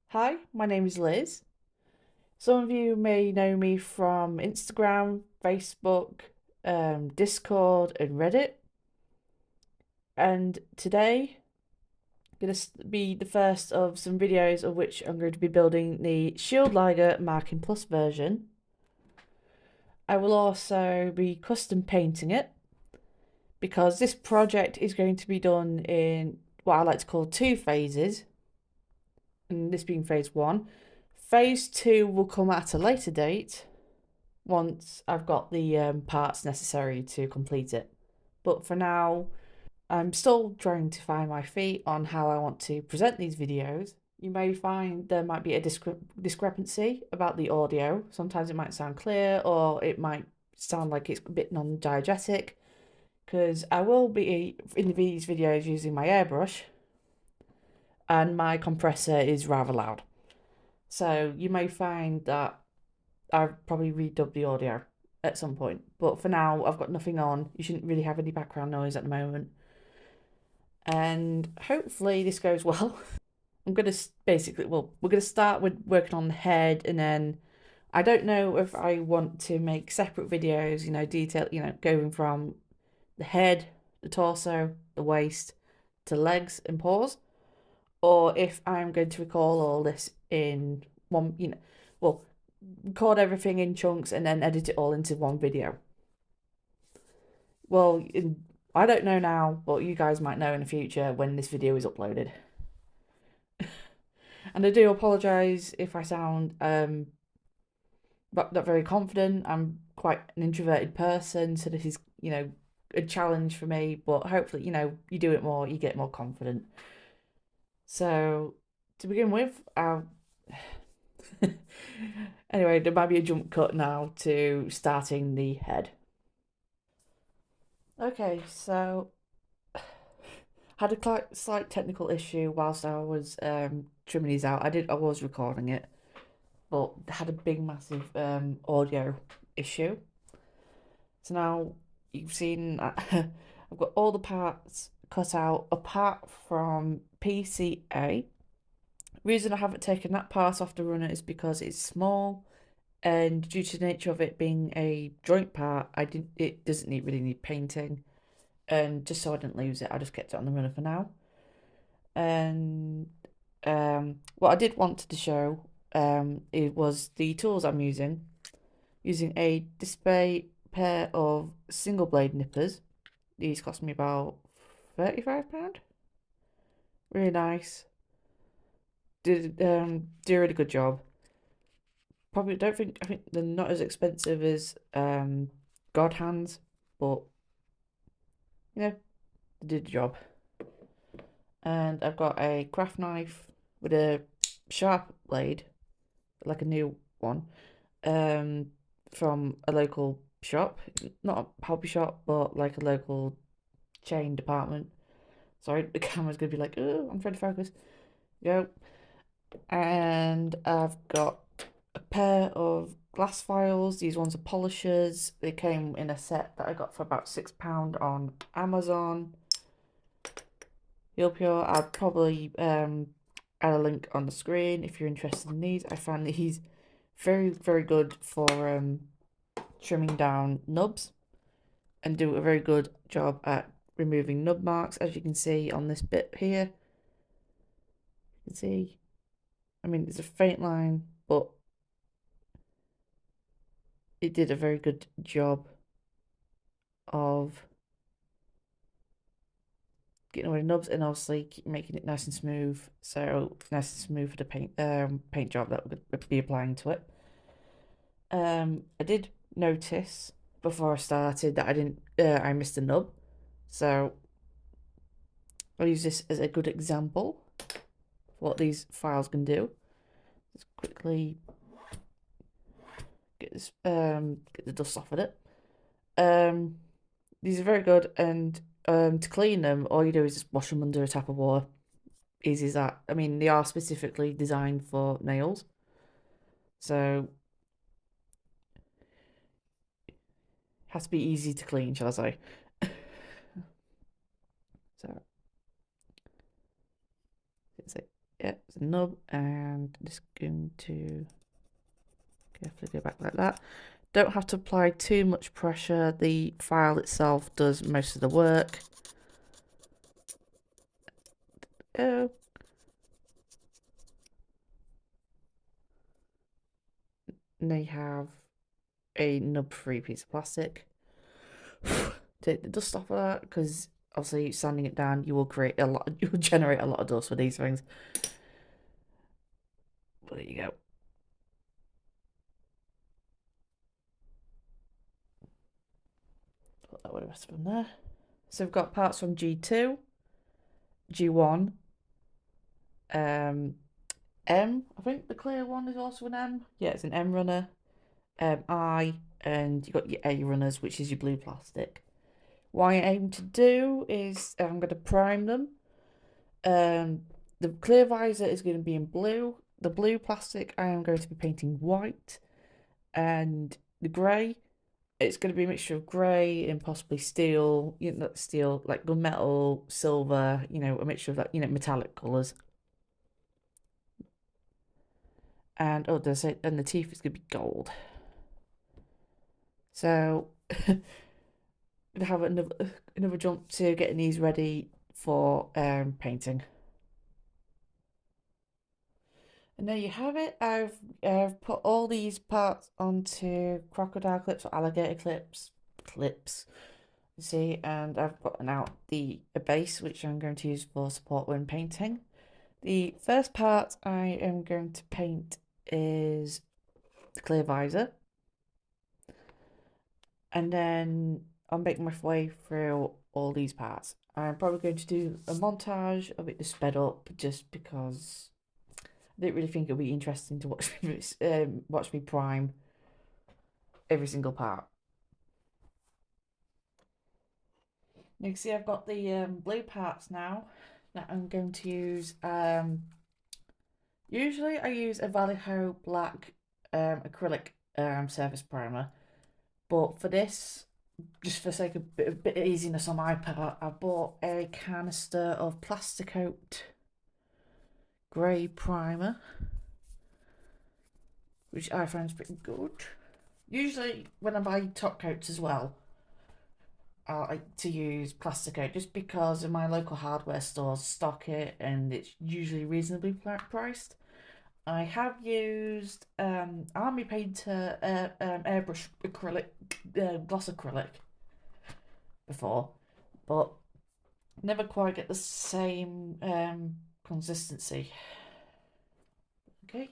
Hi, my name is Liz. Some of you may know me from Instagram, Facebook, Discord, and Reddit. And today, I'm going to be the first of some videos of which I'm going to be building the Shield Liger Marking Plus version. I will also be custom painting it because this project is going to be done in what I like to call two phases, and this being phase one. Phase two will come at a later date once I've got the parts necessary to complete it. But for now, I'm still trying to find my feet on how I want to present these videos. You may find there might be a discrepancy about the audio. Sometimes it might sound clear or it might sound like it's a bit non-diegetic because I will be in these videos using my airbrush and my compressor is rather loud. So you may find that I've probably redubbed the audio at some point. But for now, I've got nothing on. You shouldn't really have any background noise at the moment. And hopefully this goes well. I'm going to basically, well, we're going to start with working on the head, and then I don't know if I want to make separate videos, detail, going from the head, the torso, the waist, to legs and paws, or if I'm going to record all this in one, well, record everything in chunks and then edit it all into one video. Well, I don't know now, but you guys might know in the future when this video is uploaded. And I do apologise if I sound not very confident. I'm quite an introverted person, so this is, a challenge for me, but hopefully, you do it more, you get more confident. So, to begin with, anyway, there might be a jump cut now to starting the head. Okay, so had a slight technical issue whilst I was trimming these out. I was recording it, but had a big massive audio issue. So now you've seen I've got all the parts cut out apart from PCA. Reason I haven't taken that part off the runner is because it's small, and due to the nature of it being a joint part, it doesn't really need painting, and just so I didn't lose it, I just kept it on the runner for now. And what I did want to show it was the tools I'm using a display pair of single blade nippers. These cost me about £35. Really nice. Do a really good job. Probably don't think I think they're not as expensive as God hands, but they did the job. And I've got a craft knife with a sharp blade, like a new one, from a local shop. Not a hobby shop, but like a local chain department. Sorry, the camera's gonna be like, oh, I'm trying to focus. Go. And I've got a pair of glass files. These ones are polishers. They came in a set that I got for about £6 on Amazon. Real Pure. I'll probably add a link on the screen if you're interested in these. I find these very, very good for trimming down nubs and do a very good job at removing nub marks, as you can see on this bit here. You can see, I mean, it's a faint line, but it did a very good job of getting away the nubs and obviously making it nice and smooth. So nice and smooth for the paint job that we're going to be applying to it. I did notice before I started that I missed a nub, so I'll use this as a good example of what these files can do. Just quickly get this get the dust off of it. These are very good, and to clean them, all you do is just wash them under a tap of water. Easy as that. I mean, they are specifically designed for nails, so it has to be easy to clean, shall I say? So Is it? Yeah, it's a nub, and just going to carefully go back like that. Don't have to apply too much pressure. The file itself does most of the work. Oh. And they have a nub-free piece of plastic. Take the dust off of that, because obviously sanding it down, you will create a lot. You will generate a lot of dust with these things. But there you go. Put that with the rest of them there. So we've got parts from G2, G1, M. I think the clear one is also an M. Yeah, it's an M runner. I, and you've got your A runners, which is your blue plastic. What I aim to do is I'm going to prime them. The clear visor is going to be in blue. The blue plastic I am going to be painting white. And the grey, it's going to be a mixture of grey and possibly steel, not steel, like gunmetal, silver, a mixture of that, metallic colours. And and the teeth is going to be gold. So we have another jump to getting these ready for painting. And there you have it. I've put all these parts onto crocodile clips or alligator clips. You see, and I've put out a base which I'm going to use for support when painting. The first part I am going to paint is the clear visor, and then I'll make my way through all these parts. I'm probably going to do a montage of it to sped up, just because I didn't really think it would be interesting to watch me prime every single part. You can see I've got the blue parts now that I'm going to use. Usually I use a Vallejo black acrylic surface primer, but for this, just for sake of a bit of easiness on my part, I bought a canister of Plasticoat grey primer, which I find is pretty good. Usually when I buy top coats as well, I like to use Plasticoat just because in my local hardware stores stock it and it's usually reasonably priced. I have used Army Painter airbrush acrylic, gloss acrylic before, but never quite get the same consistency. Okay.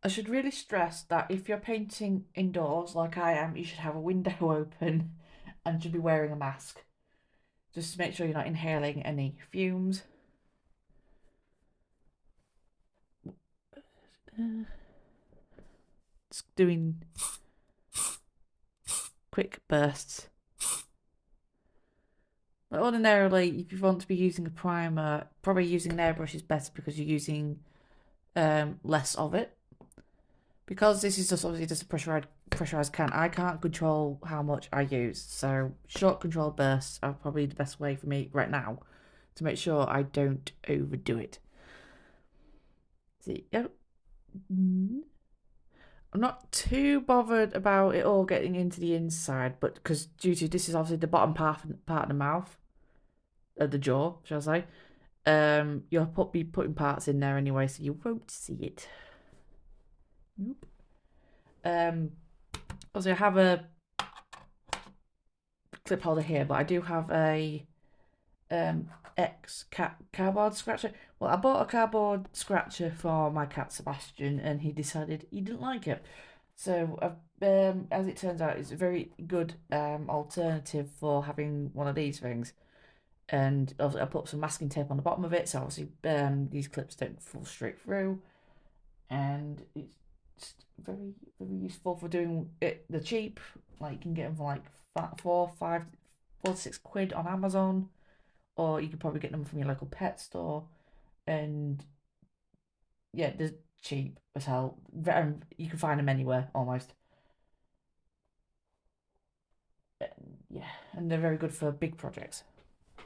I should really stress that if you're painting indoors like I am, you should have a window open and should be wearing a mask. Just to make sure you're not inhaling any fumes. Just doing quick bursts. But ordinarily, if you want to be using a primer, probably using an airbrush is better because you're using less of it. Because this is just obviously just a pressurized can, I can't control how much I use. So short controlled bursts are probably the best way for me right now to make sure I don't overdo it. See, yep. I'm not too bothered about it all getting into the inside, but because due to this is obviously the bottom part of the mouth, of the jaw, shall I say, you'll be putting parts in there anyway, so you won't see it. Nope. Also, I have a clip holder here, but I do have a cardboard scratcher. Well, I bought a cardboard scratcher for my cat Sebastian, and he decided he didn't like it. So, as it turns out, it's a very good alternative for having one of these things. And obviously, I put some masking tape on the bottom of it, so obviously these clips don't fall straight through. And it's very, very useful for doing it. They're cheap, like you can get them for like 4 to 6 quid on Amazon, or you could probably get them from your local pet store. And yeah, they're cheap as hell. You can find them anywhere almost. Yeah, and they're very good for big projects.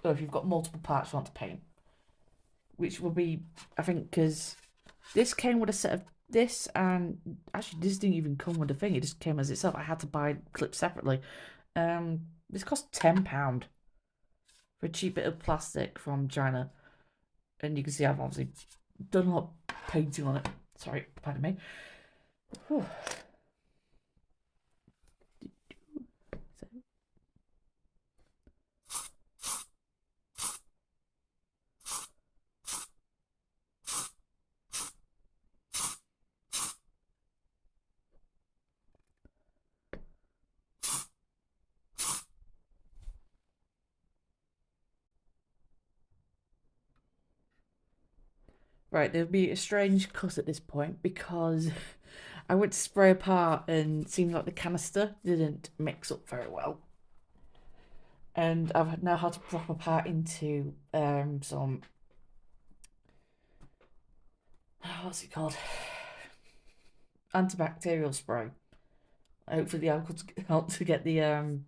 So if you've got multiple parts you want to paint, which will be, I think, because this came with a set of this, and actually this didn't even come with a thing. It just came as itself. I had to buy clips separately. This cost £10 for a cheap bit of plastic from China, and you can see I've obviously done a lot of painting on it. Sorry, pardon me. Whew. Right, there'll be a strange cut at this point because I went to spray a part and it seemed like the canister didn't mix up very well. And I've now had to drop a part into some what's it called? Antibacterial spray. Hopefully I'll help to get the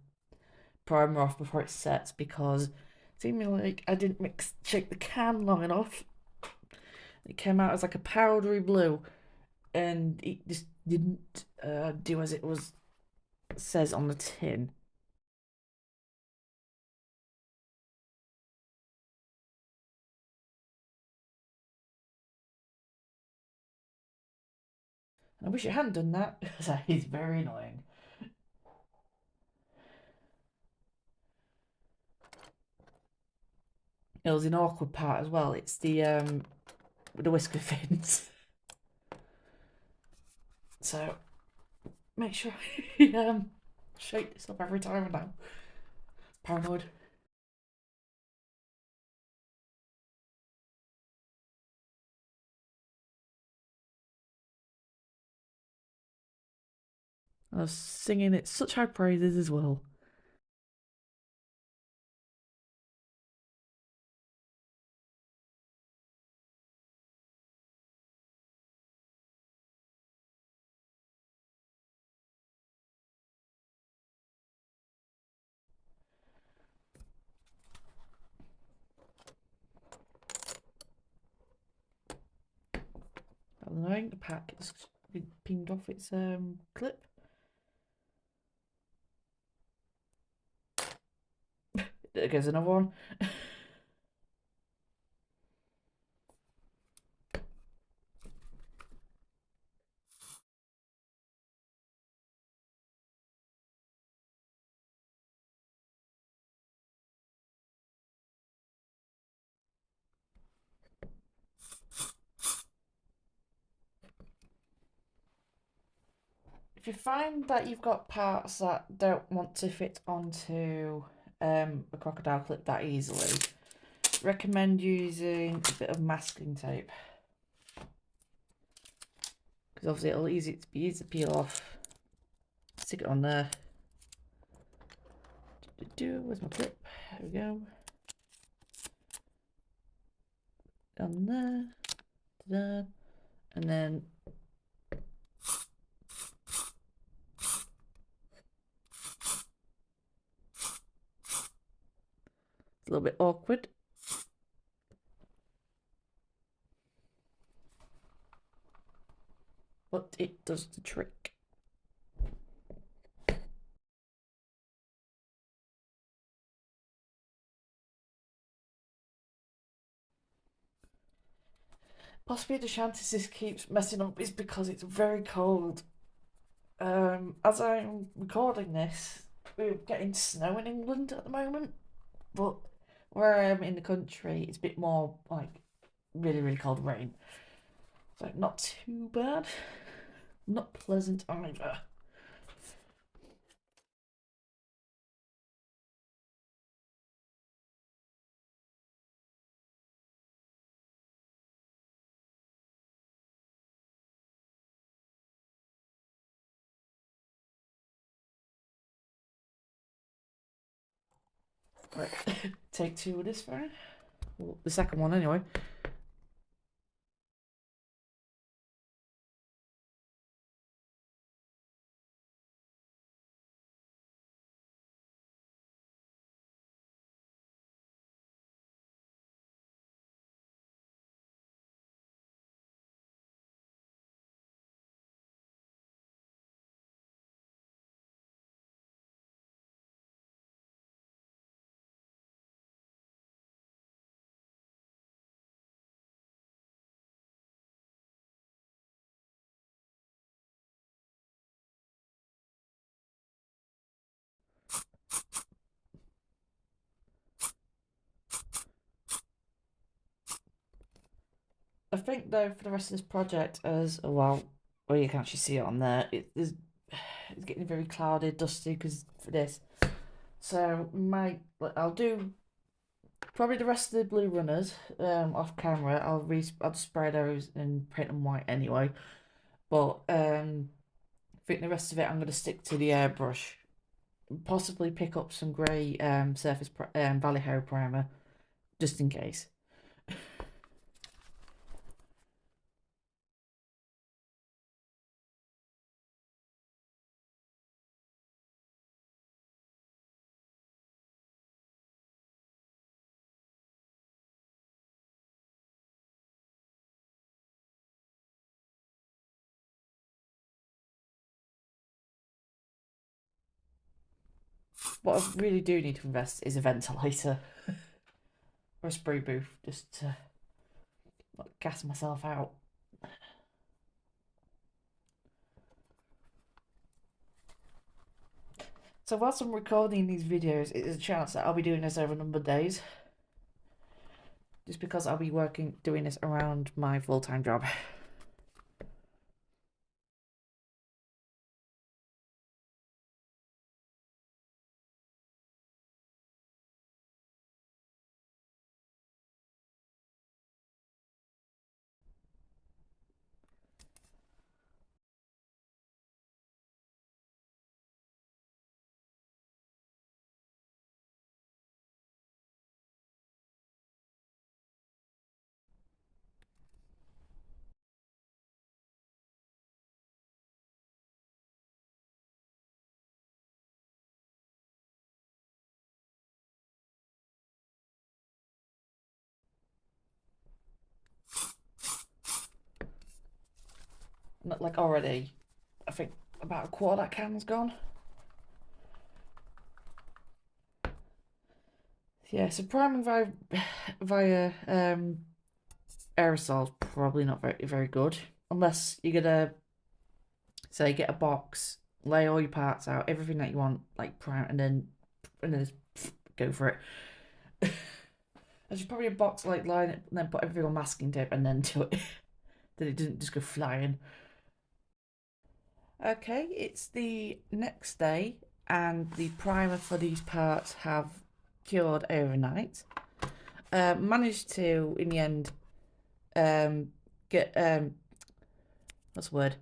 primer off before it sets because it seemed like I didn't shake the can long enough. It came out as like a powdery blue and it just didn't do as it was says on the tin. I wish it hadn't done that because that is very annoying. It was an awkward part as well. It's the whisker fins. So make sure you shake this up every time now. Paranoid. I was singing it such high praises as well. Annoying. The pack has been pinged off its clip. There goes another one. If you find that you've got parts that don't want to fit onto a crocodile clip that easily, recommend using a bit of masking tape because obviously it'll be easy to peel off. Stick it on there. Where's my clip? There we go. On there. There. And then it's a little bit awkward. But it does the trick. Possibly the chances keeps messing up is because it's very cold. As I'm recording this, we're getting snow in England at the moment, but where I am in the country, it's a bit more like really, really cold rain. So not too bad. Not pleasant either. Right, take two of this one. Well, the second one anyway. I think though for the rest of this project, as well, you can actually see it on there. It's getting very cloudy, dusty because for this. So I'll do probably the rest of the blue runners off camera. I'll just spray those and paint them white anyway. But I think the rest of it I'm gonna stick to the airbrush. Possibly pick up some grey surface Vallejo primer just in case. What I really do need to invest is a ventilator or a spray booth just to gas myself out. So whilst I'm recording these videos, it is a chance that I'll be doing this over a number of days. Just because I'll be doing this around my full-time job. Not like already, I think about a quarter of that can's gone. Yeah, so priming via aerosol's probably not very good unless you're gonna say get a box, lay all your parts out, everything that you want, like prime, and then just go for it. There's probably a box like line it, and then put everything on masking tape, and then do it. That it doesn't just go flying. Okay, it's the next day, and the primer for these parts have cured overnight. Managed to, in the end, get what's the word?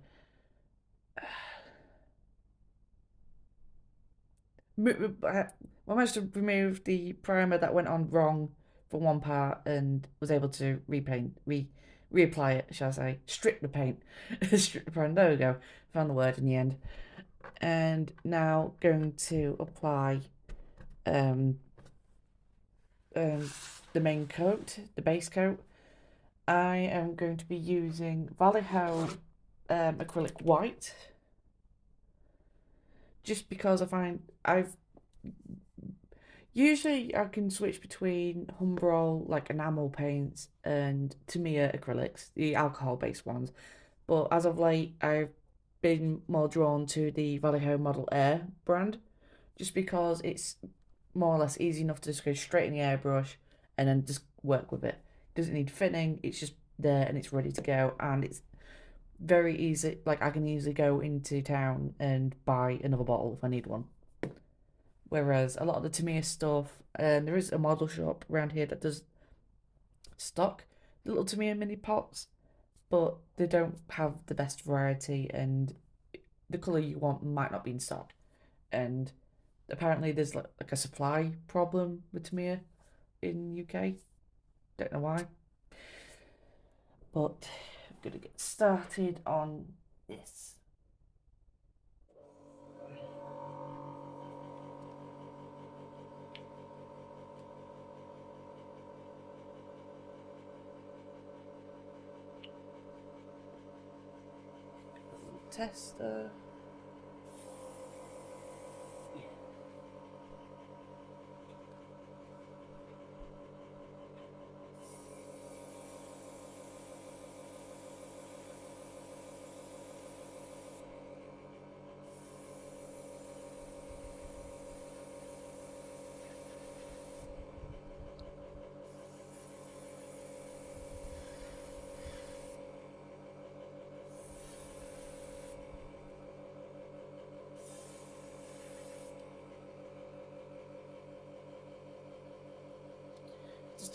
I managed to remove the primer that went on wrong for one part, and was able to reapply it, shall I say? Strip the paint, strip the primer. There we go. Found the word in the end. And now going to apply um, the main coat, the base coat. I am going to be using Vallejo acrylic white, just because I've usually I can switch between Humbrol like enamel paints and Tamiya acrylics, the alcohol based ones, but as of late I've been more drawn to the Vallejo Model Air brand, just because it's more or less easy enough to just go straight in the airbrush and then just work with it. Doesn't need thinning, it's just there and it's ready to go, and it's very easy. Like I can easily go into town and buy another bottle if I need one. Whereas a lot of the Tamiya stuff, and there is a model shop around here that does stock the little Tamiya mini pots, but they don't have the best variety, and the colour you want might not be in stock. And apparently there's like a supply problem with Tamiya in UK. Don't know why. But I'm gonna get started on this. Tester.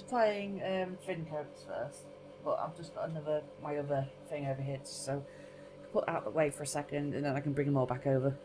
applying thin coats first, but I've just got my other thing over here, so put out the way for a second, and then I can bring them all back over.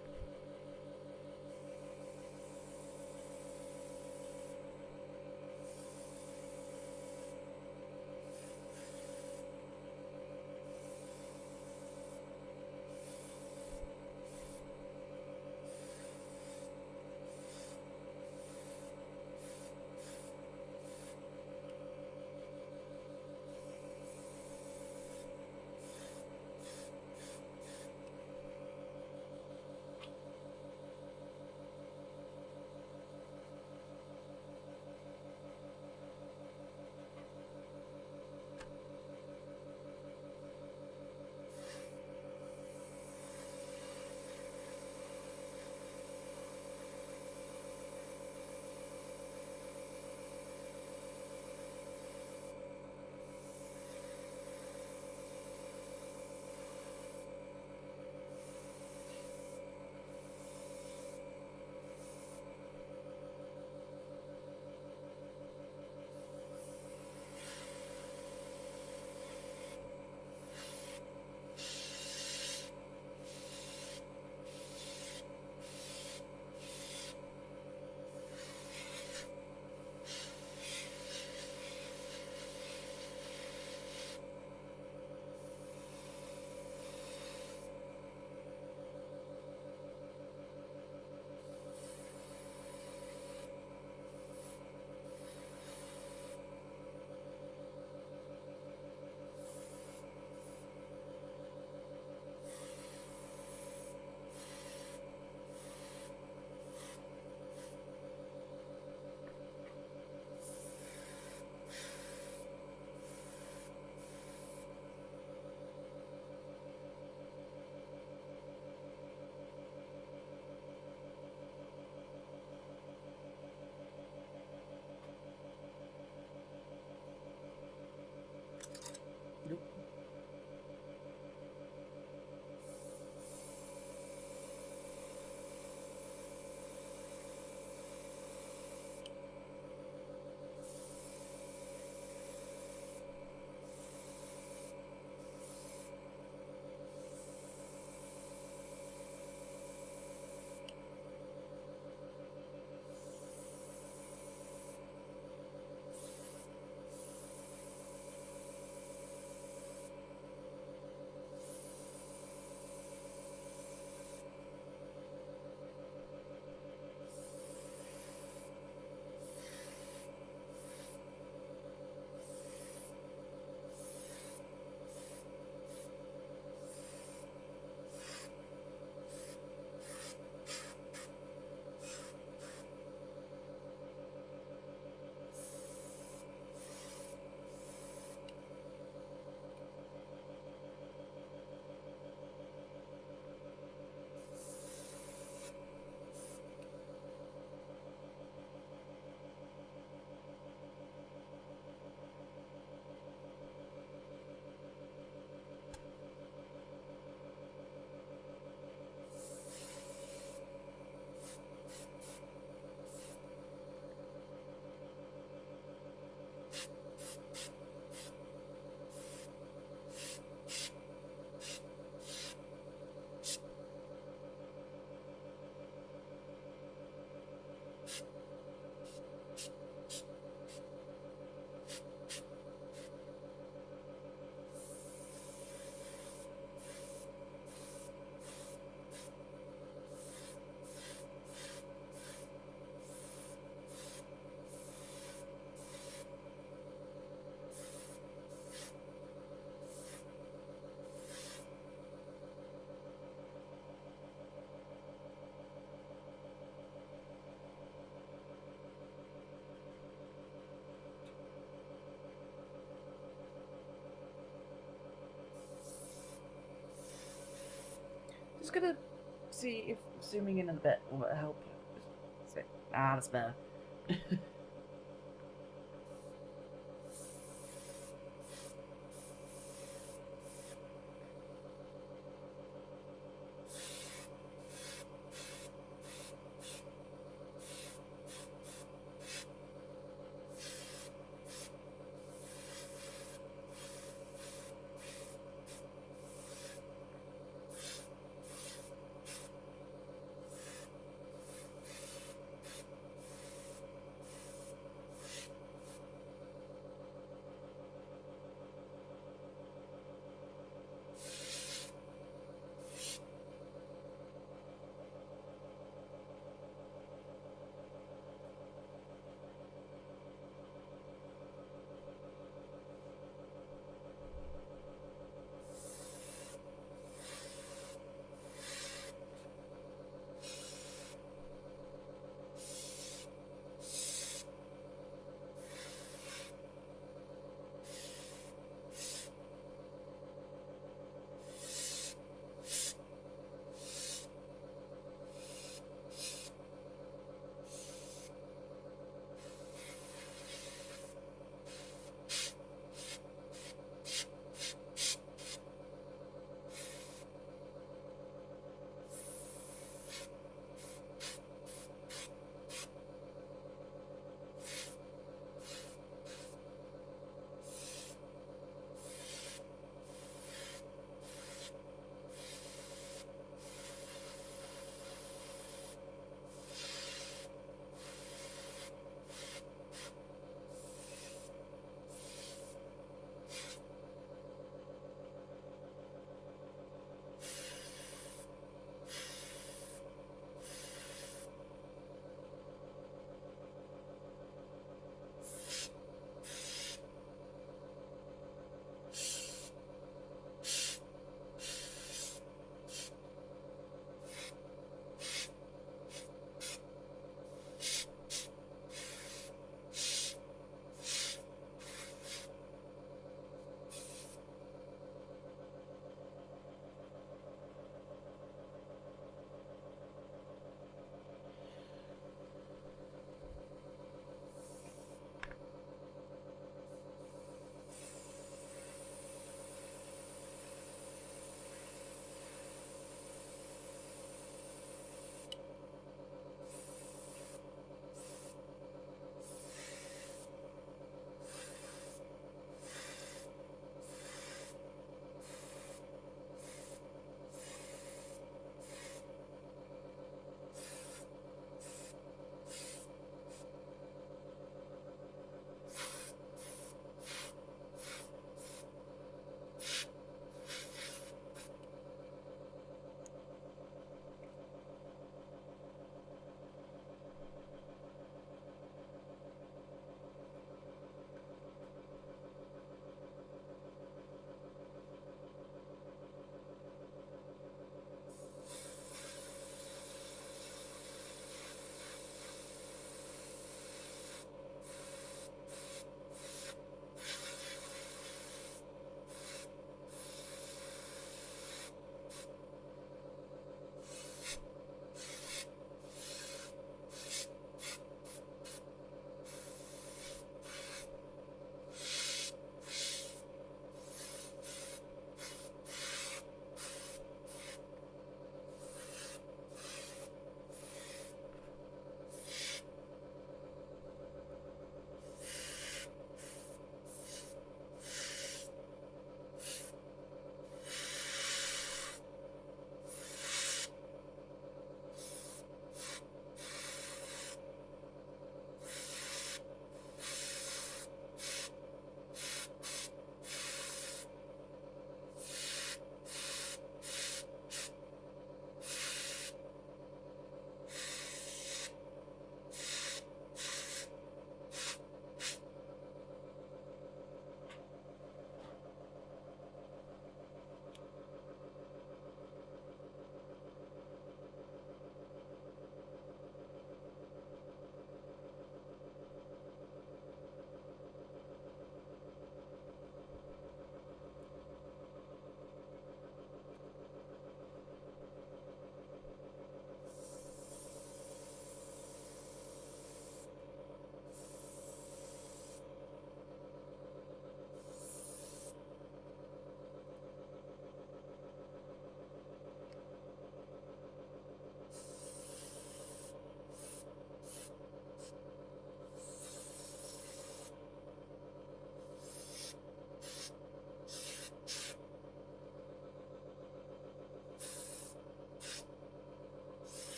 Just gonna see if zooming in a bit will help. That's better.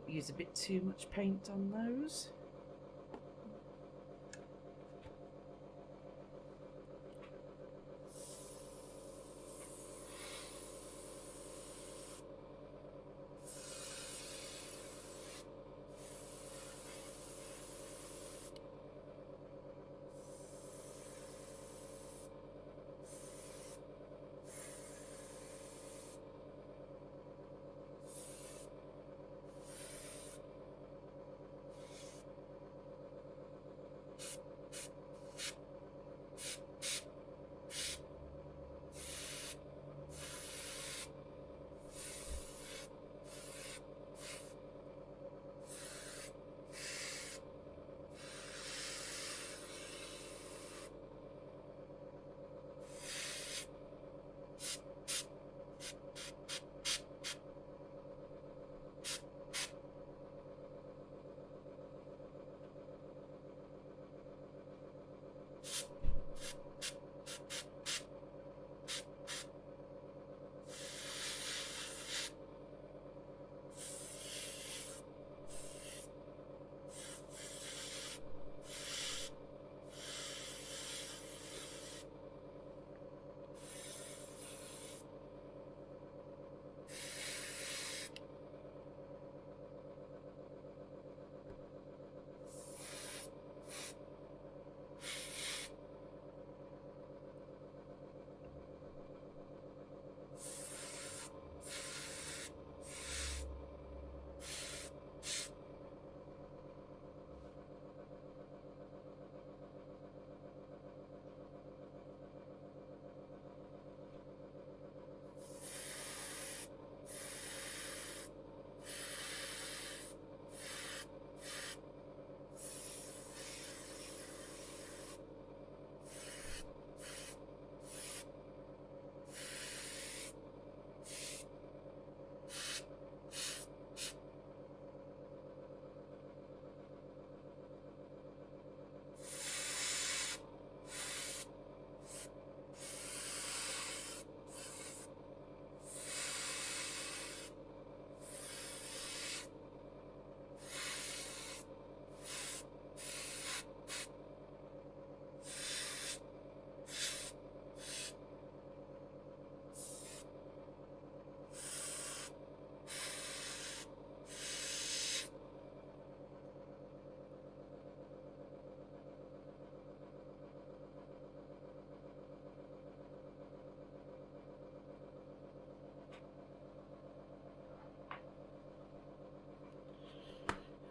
use a bit too much paint on those.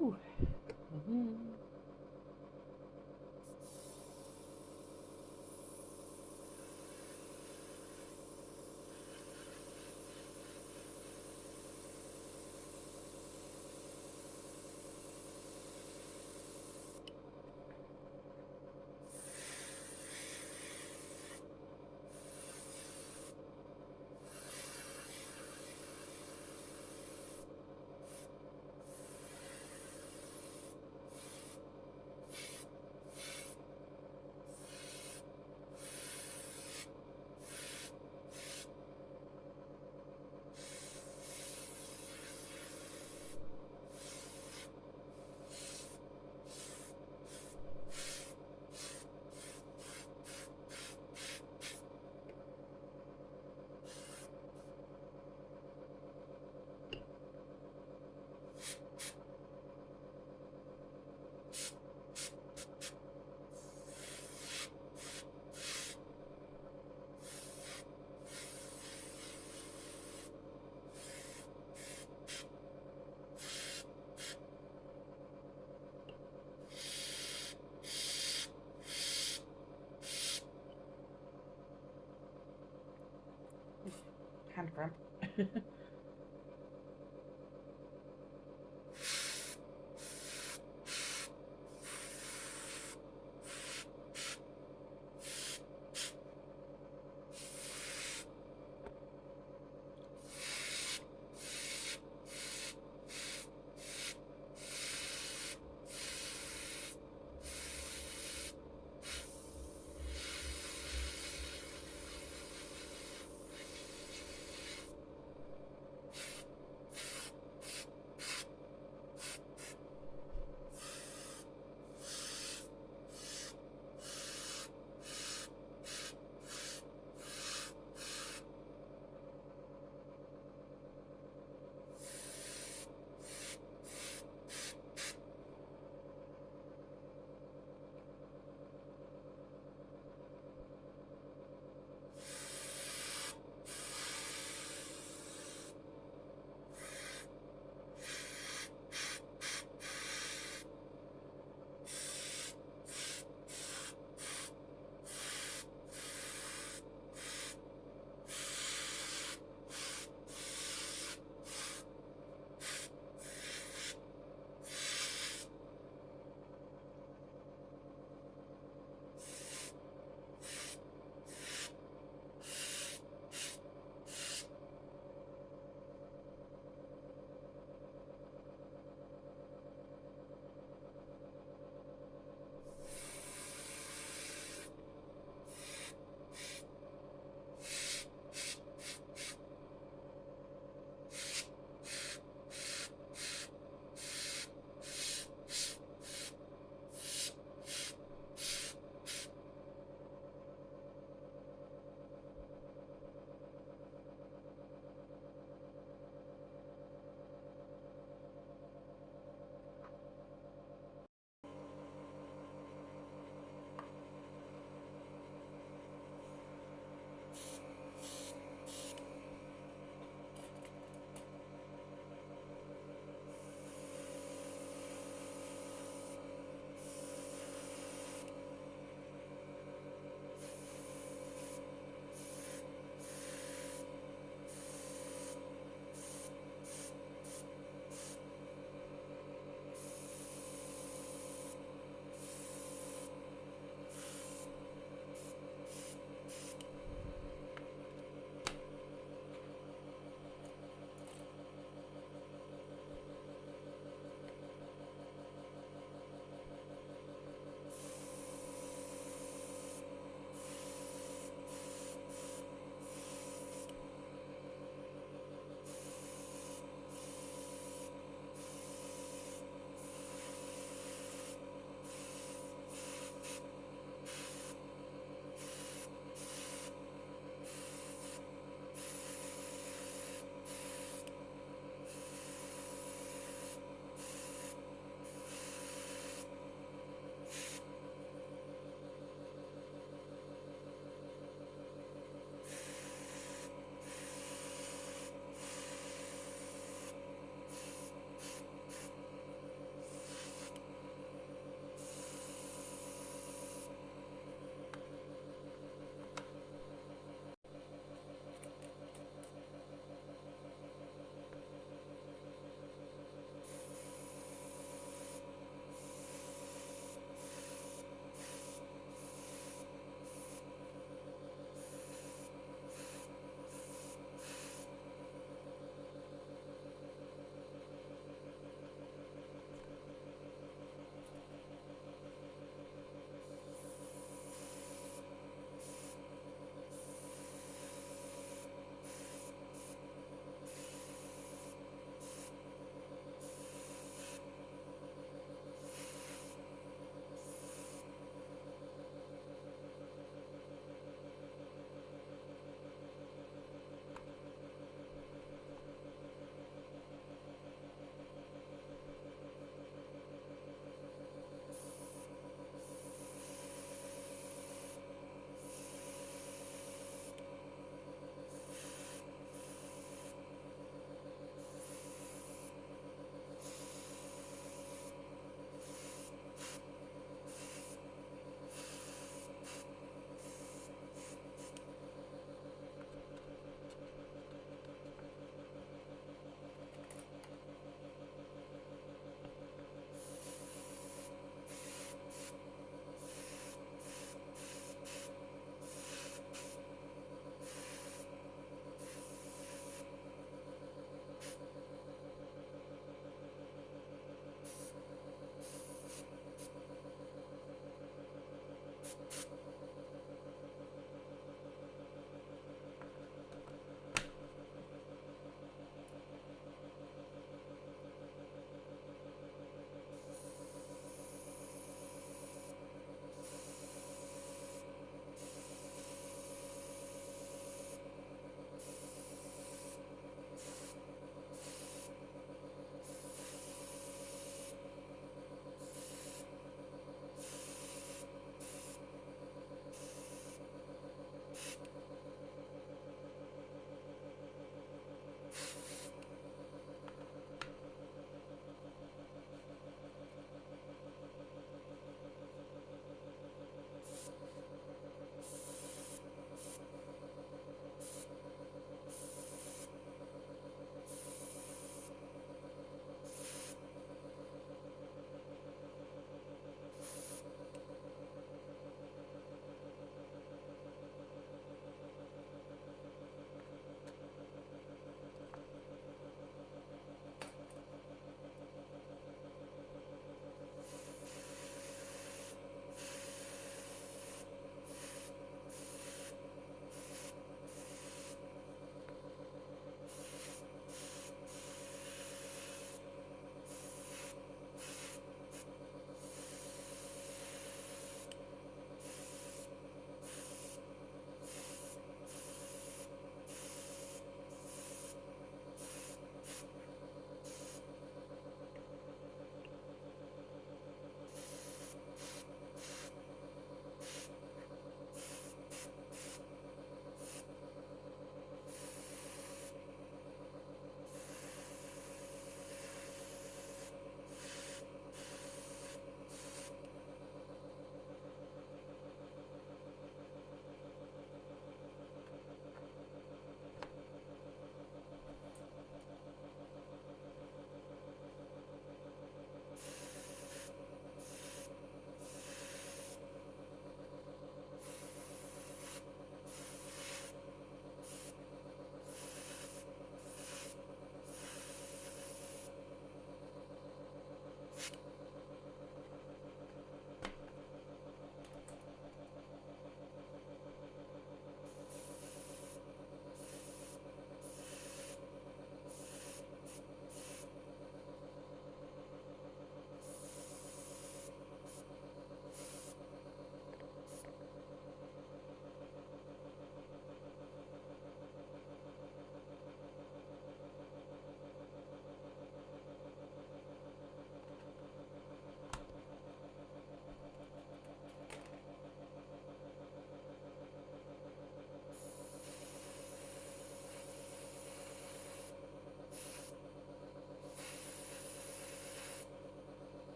Ooh. Hand cramp.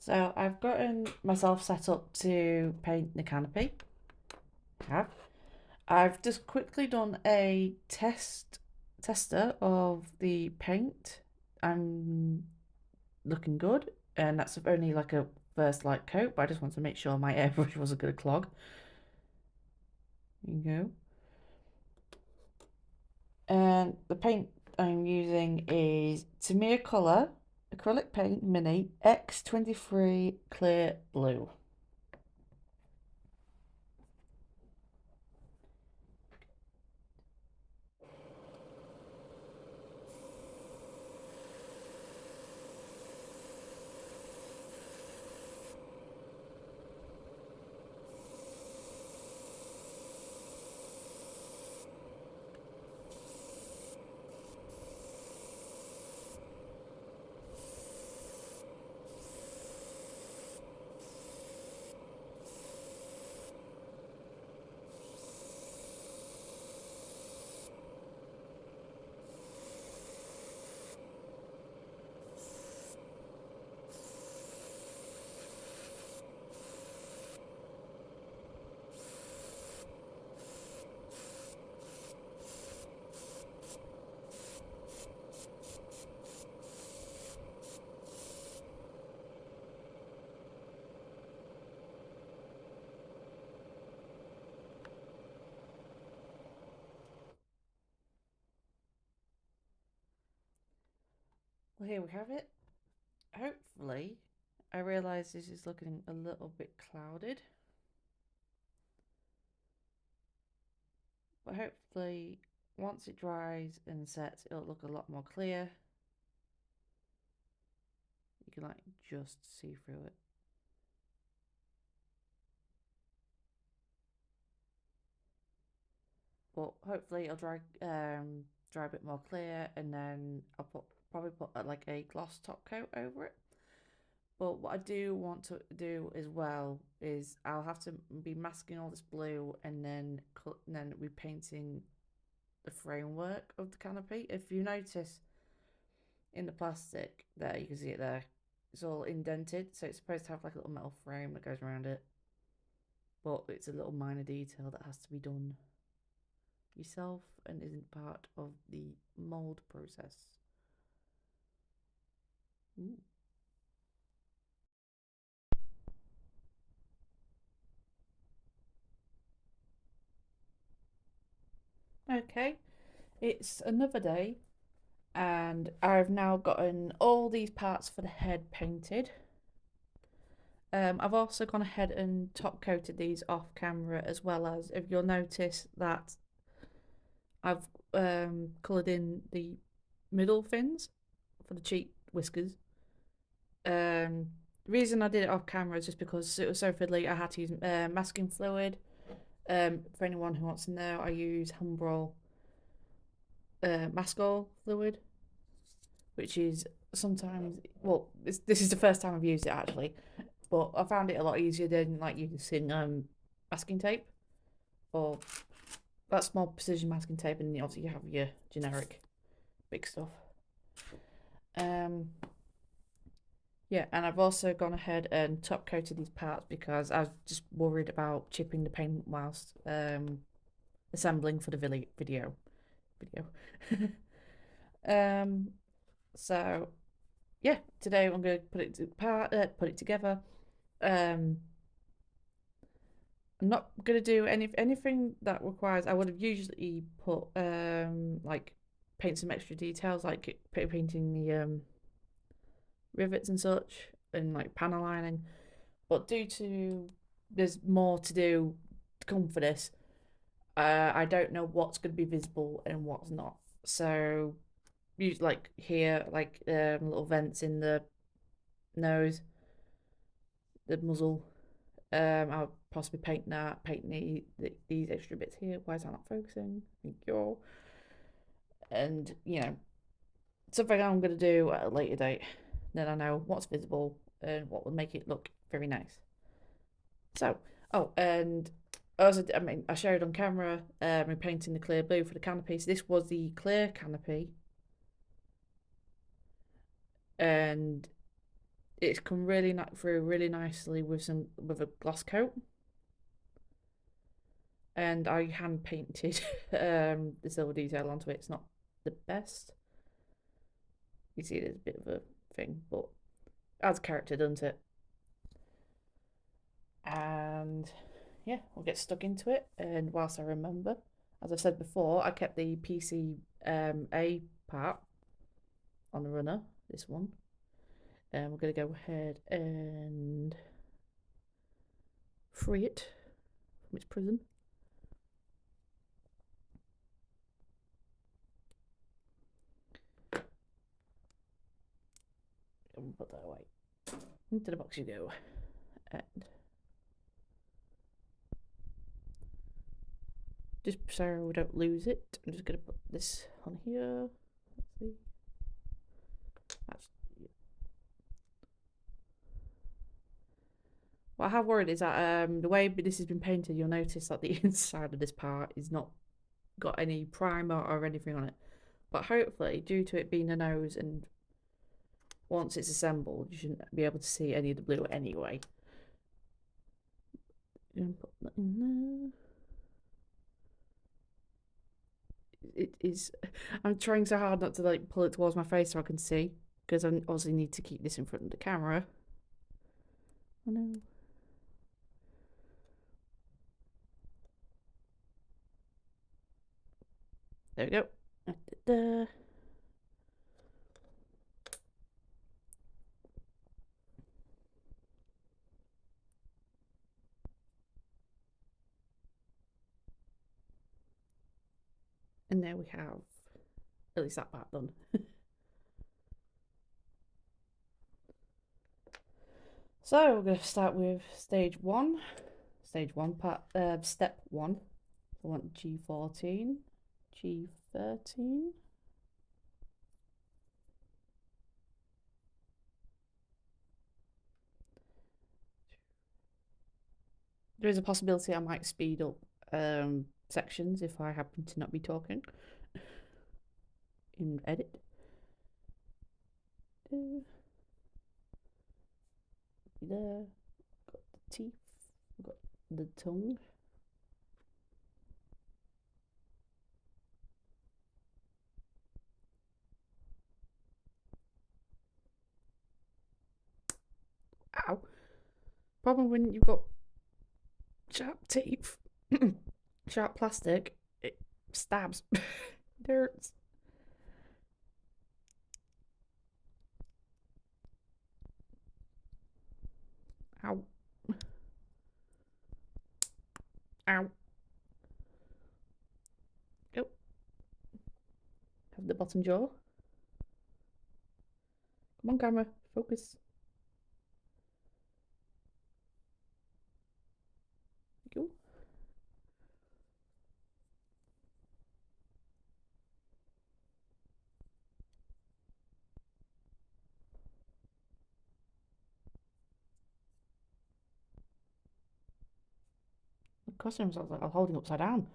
So I've gotten myself set up to paint the canopy. I've just quickly done a tester of the paint. I'm looking good, and that's only like a first light coat, but I just want to make sure my airbrush wasn't going to clog. There you go. And the paint I'm using is Tamiya Colour Acrylic Paint Mini X23 Clear Blue. Well, here we have it. Hopefully, I realise this is looking a little bit clouded, but hopefully once it dries and sets, it'll look a lot more clear. You can like just see through it. But hopefully it'll dry a bit more clear, and then I'll probably put like a gloss top coat over it. But what I do want to do as well is I'll have to be masking all this blue and then repainting the framework of the canopy. If you notice in the plastic there, you can see it there. It's all indented, so it's supposed to have like a little metal frame that goes around it. But it's a little minor detail that has to be done yourself and isn't part of the mold process. Ooh. Okay, it's another day, and I've now gotten all these parts for the head painted. I've also gone ahead and top coated these off camera, as well as, if you'll notice that I've coloured in the middle fins for the cheek whiskers. The reason I did it off camera is just because it was so fiddly. I had to use masking fluid. For anyone who wants to know, I use Humbrol mask oil fluid, which is sometimes, well, this is the first time I've used it actually, but I found it a lot easier than like using masking tape or that small precision masking tape, and obviously you have your generic big stuff. Yeah, and I've also gone ahead and top coated these parts because I was just worried about chipping the paint whilst assembling for the video. So yeah, today I'm going to put it together. I'm not going to do anything that requires. I would have usually put like paint some extra details, like painting the rivets and such, and like panel lining. But due to there's more to do to come for this, I don't know what's going to be visible and what's not. So, use like here, like little vents in the nose, the muzzle. I'll possibly paint these extra bits here. Why is that not focusing? Thank you. And something I'm going to do at a later date. Then I know what's visible and what will make it look very nice. So, and also, I showed on camera me painting the clear blue for the canopy. So this was the clear canopy, and it's come really through really nicely with a gloss coat. And I hand painted the silver detail onto it. It's not the best. You see there's a bit of a thing, but adds character, doesn't it? And yeah, we'll get stuck into it. And whilst I remember, as I said before, I kept the PCA part on the runner, this one. And we're going to go ahead and free it from its prison. And put that away. Into the box you go. And just so we don't lose it, I'm just going to put this on here. Let's see. That's, what I have worried is that the way this has been painted, you'll notice that the inside of this part is not got any primer or anything on it. But hopefully, due to it being a nose, and once it's assembled, you shouldn't be able to see any of the blue anyway. I'm gonna put that in there. It is. I'm trying so hard not to like pull it towards my face so I can see, because I obviously need to keep this in front of the camera. Oh no. There we go. Da-da-da. And there we have at least that part done. So we're going to start with stage one. Stage one part, step one. I want G14, G13. There is a possibility I might speed up sections if I happen to not be talking in edit. There, got the teeth, got the tongue. Ow. Problem when you've got sharp teeth, sharp plastic, it stabs. It hurts. Ow. Ow. Oh. Have the bottom jaw. Come on, camera, focus. Go. The costumes I was like, I'm holding upside down.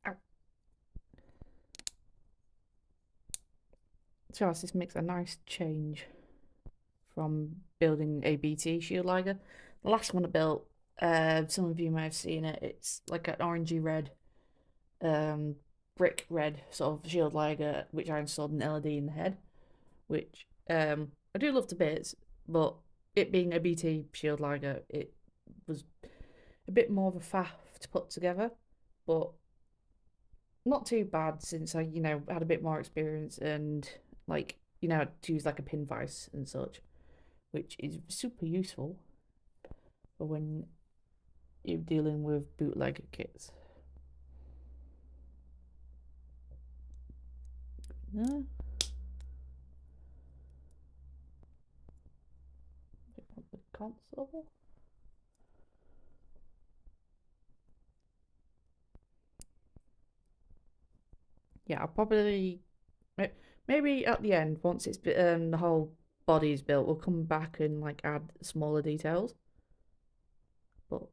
Ow. So this makes a nice change from building a BT Shield Liger. The last one I built, some of you may have seen it, it's like an orangey red, brick red sort of Shield Liger, which I installed an LED in the head, which I do love to bits, but it being a BT Shield Liger, it was a bit more of a faff to put together, but not too bad since I, had a bit more experience and like, to use like a pin vise and such, which is super useful for when you're dealing with bootlegger kits. No. The console. Yeah, I'll probably maybe at the end once it's the whole body is built, we'll come back and like add smaller details. But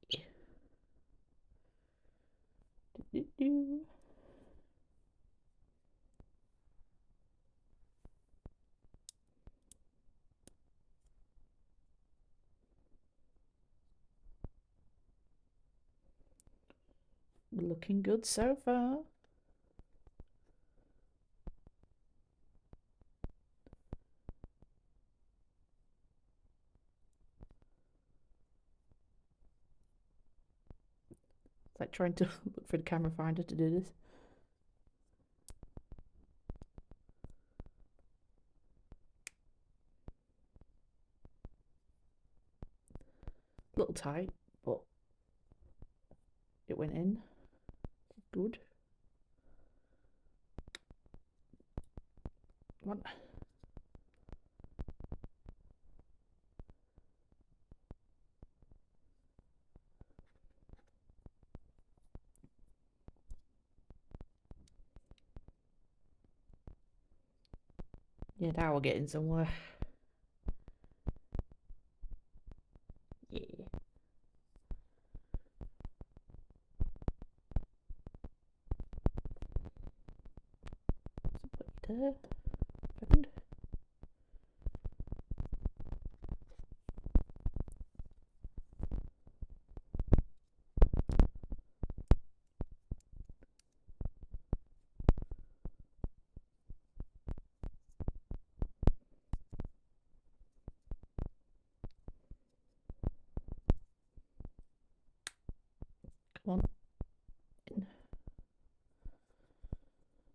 yeah. Looking good so far. It's like trying to look for the camera finder to do this. A little tight, but it went in. Good. Come on. Yeah, now we're getting somewhere. Yeah. So put it there. Second. Come on.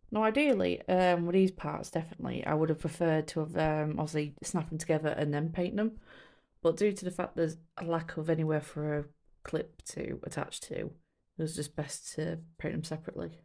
No, ideally, with these parts, definitely, I would have preferred to have obviously snap them together and then paint them. But due to the fact there's a lack of anywhere for a clip to attach to, it was just best to paint them separately.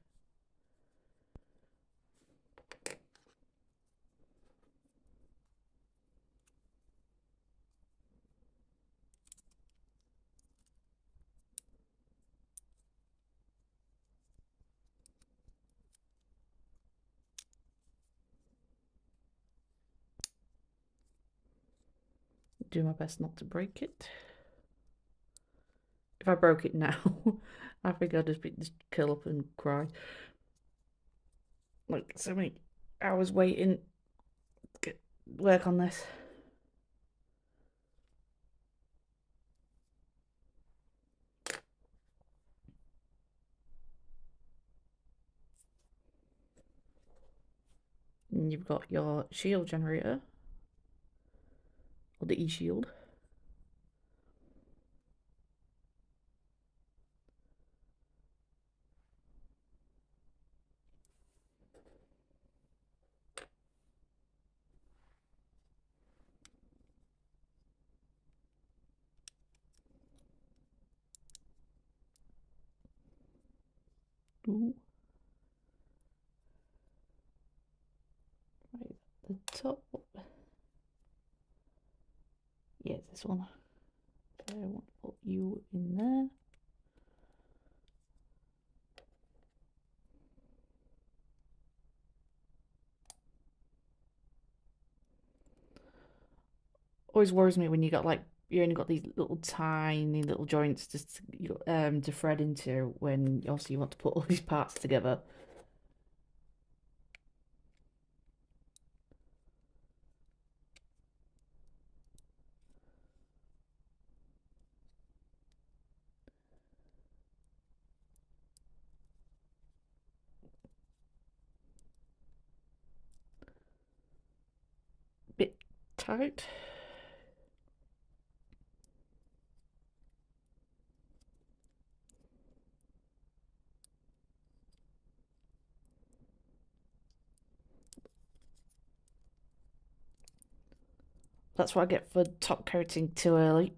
Do my best not to break it. If I broke it now, I think I'd just curl up and cry. Like so many hours waiting to work on this. And you've got your shield generator, or the E-shield. Ooh. Right, the top. Yeah, this one. So I want to put you in there. Always worries me when you got like you only got these little tiny little joints just to thread into when obviously you want to put all these parts together. Bit tight. That's what I get for top coating too early.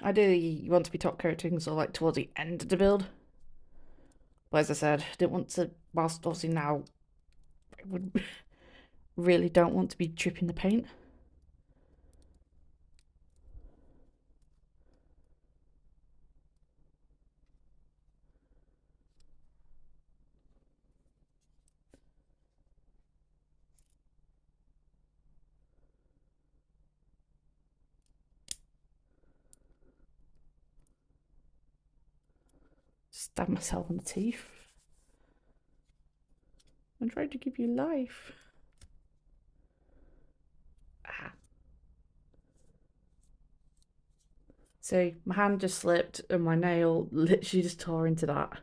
Ideally, you want to be top coating, so like towards the end of the build. But as I said, didn't want to. Whilst obviously now, I would really don't want to be dripping the paint. Stab myself in the teeth. I'm trying to give you life. Ah. See, my hand just slipped and my nail literally just tore into that.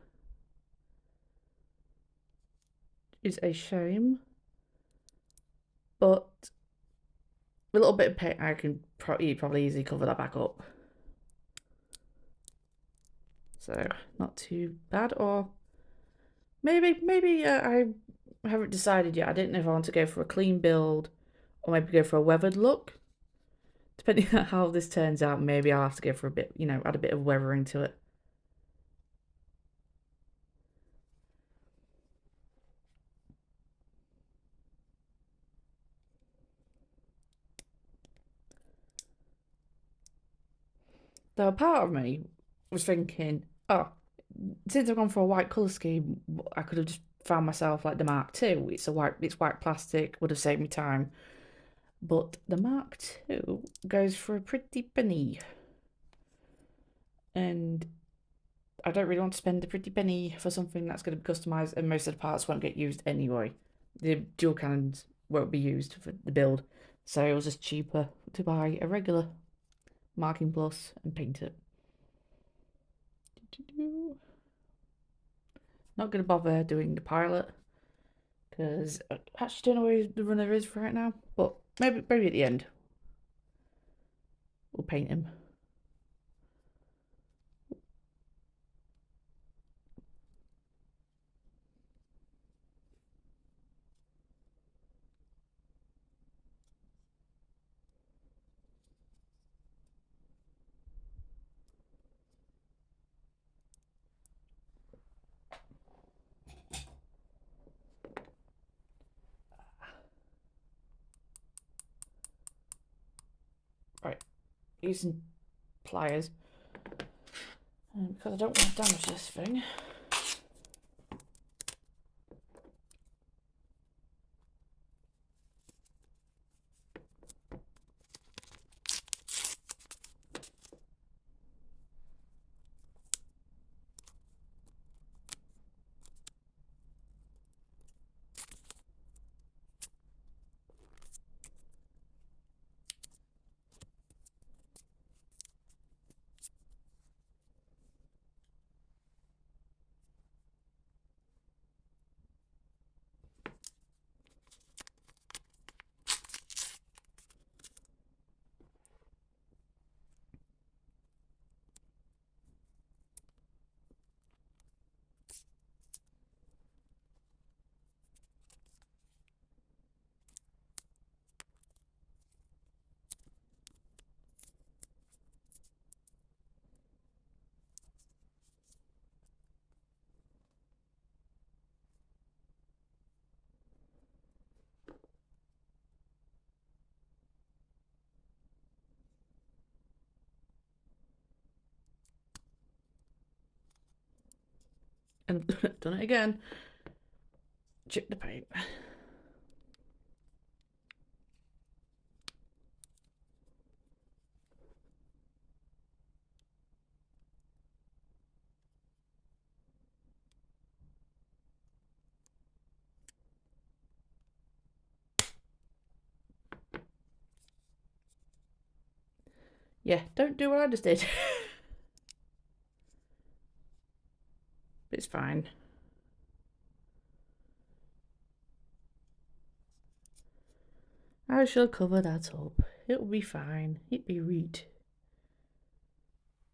It's a shame. But a little bit of paint, I can probably easily cover that back up. So, not too bad. Or maybe I haven't decided yet. I didn't know if I want to go for a clean build or maybe go for a weathered look. Depending on how this turns out, maybe I'll have to go for a bit, you know, add a bit of weathering to it. Though a part of me was thinking, oh, since I've gone for a white colour scheme, I could have just found myself like the Mark II. It's white plastic, would have saved me time. But the Mark II goes for a pretty penny. And I don't really want to spend a pretty penny for something that's going to be customised and most of the parts won't get used anyway. The dual cannons won't be used for the build. So it was just cheaper to buy a regular Marking Plus and paint it. Not going to bother doing the pilot because I actually don't know where the runner is for right now. But maybe at the end we'll paint him. Right, using pliers because I don't want to damage this thing. And done it again. Chip the paint. Yeah, don't do what I just did. It's fine. I shall cover that up. It'll be fine. It'll be right.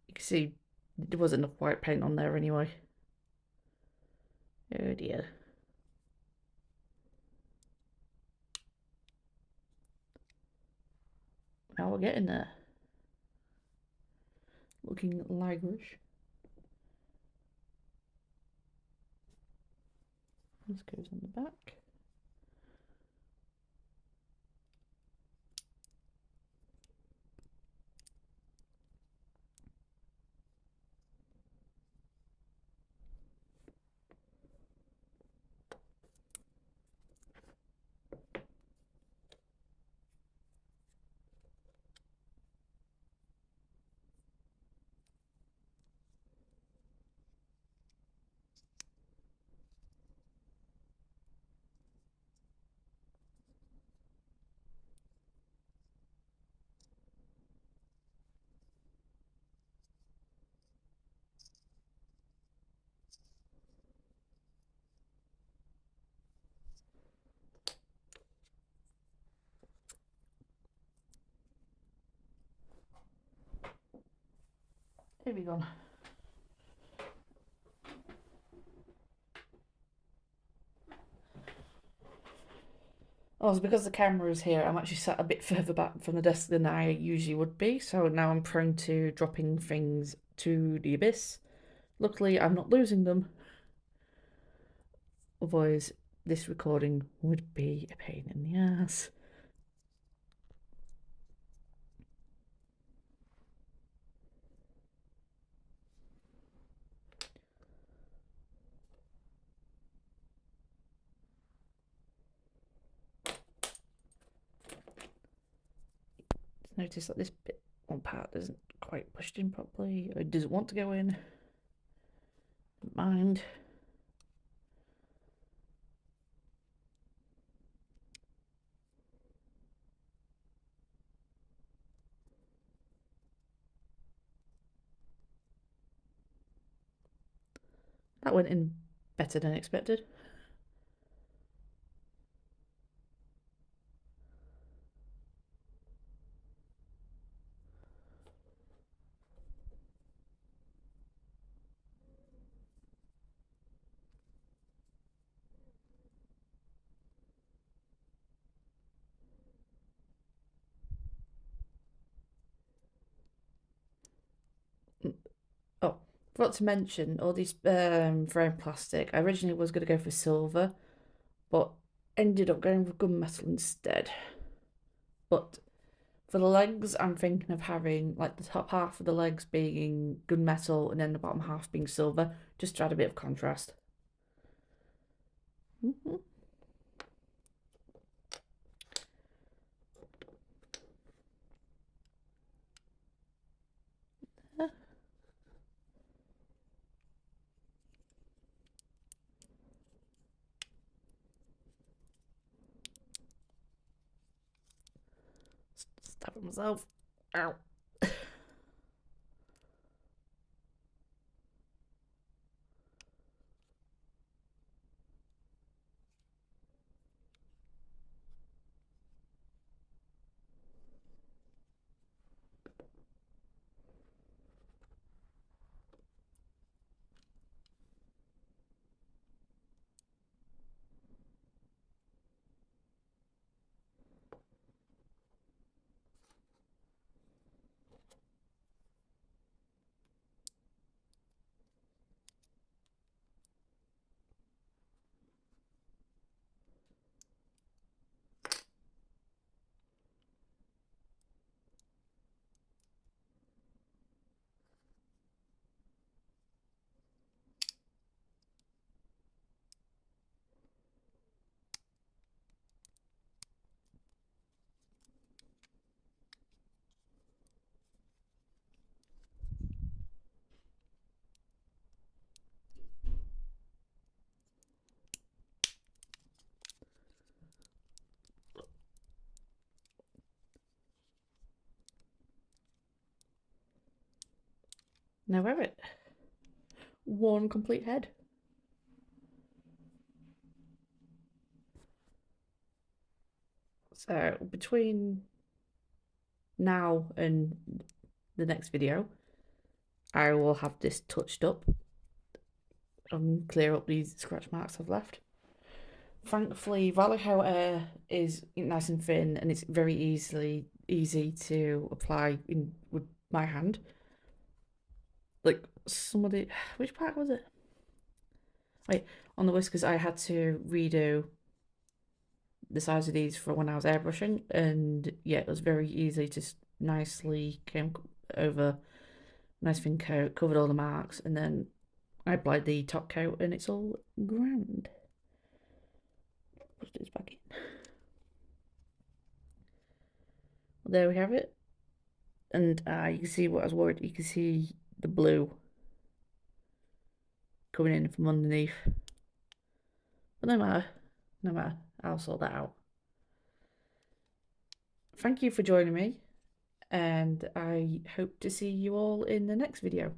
You can see there wasn't enough white paint on there anyway. Oh dear. Now we're getting there. Looking ligerish. This goes on the back. Here we go. Oh, it's because the camera is here. I'm actually sat a bit further back from the desk than I usually would be, so now I'm prone to dropping things to the abyss. Luckily, I'm not losing them. Otherwise, this recording would be a pain in the ass. Notice that this bit, one part isn't quite pushed in properly, or it doesn't want to go in. Don't mind. That went in better than expected. Oh, forgot to mention all these frame plastic. I originally was going to go for silver, but ended up going with gunmetal instead. But for the legs, I'm thinking of having like the top half of the legs being gunmetal and then the bottom half being silver, just to add a bit of contrast. Stab at myself. Ow. Now wear it. One complete head. So between now and the next video, I will have this touched up and clear up these scratch marks I've left. Thankfully, Vallejo Air is nice and thin and it's very easy to apply in with my hand. Like some of the, which part was it? Wait, on the whiskers I had to redo the size of these for when I was airbrushing, and yeah, it was very easy to nicely came over, nice thin coat, covered all the marks, and then I applied the top coat and it's all grand. Put this back in. Well, there we have it. And you can see what I was worried. You can see the blue coming in from underneath. But no matter, I'll sort that out. Thank you for joining me, and I hope to see you all in the next video.